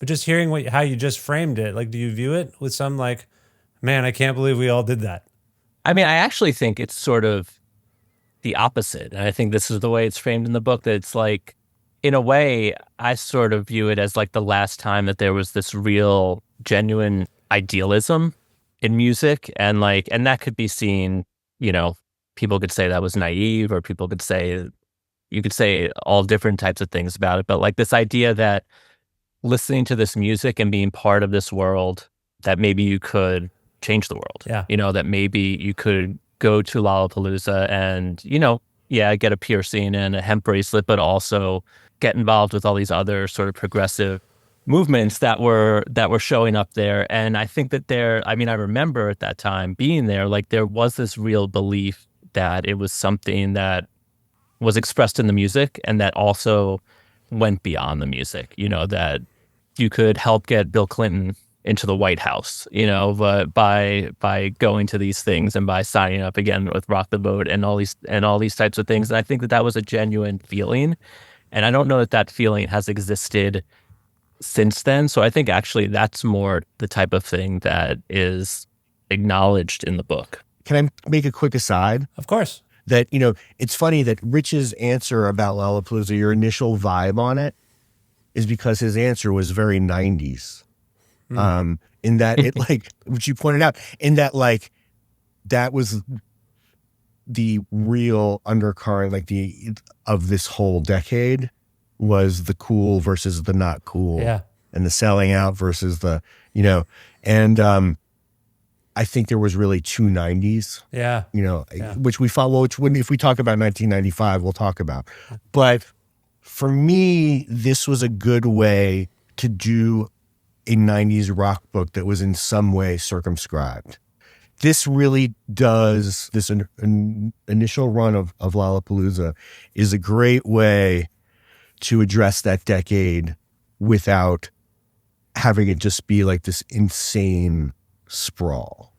just hearing how you just framed it, like, do you view it with some like, man, I can't believe we all did that? I mean, I actually think it's sort of the opposite. And I think this is the way it's framed in the book, that it's like, in a way, I sort of view it as like the last time that there was this real, genuine idealism in music. And that could be seen, people could say that was naive, or people could say, you could say all different types of things about it. But like this idea that listening to this music and being part of this world, that maybe you could change the world. Yeah. That maybe you could go to Lollapalooza and, get a piercing and a hemp bracelet, but also get involved with all these other sort of progressive movements that were showing up there. And I think that I remember at that time being there, like there was this real belief that it was something that was expressed in the music and that also went beyond the music, that you could help get Bill Clinton into the White House, but by going to these things and by signing up again with Rock the Vote and all these types of things. And I think that was a genuine feeling. And I don't know that feeling has existed since then. So I think actually that's more the type of thing that is acknowledged in the book. Can I make a quick aside? Of course. That, it's funny that Rich's answer about Lollapalooza, your initial vibe on it, is because his answer was very 90s. In that it which you pointed out, in that that was the real undercurrent, of this whole decade, was the cool versus the not cool. Yeah. And the selling out versus the, and I think there was really two 90s. Yeah. Which we follow, if we talk about 1995, we'll talk about. But for me, this was a good way to do a 90s rock book that was in some way circumscribed. This really does, this initial run of Lollapalooza is a great way to address that decade without having it just be like this insane sprawl,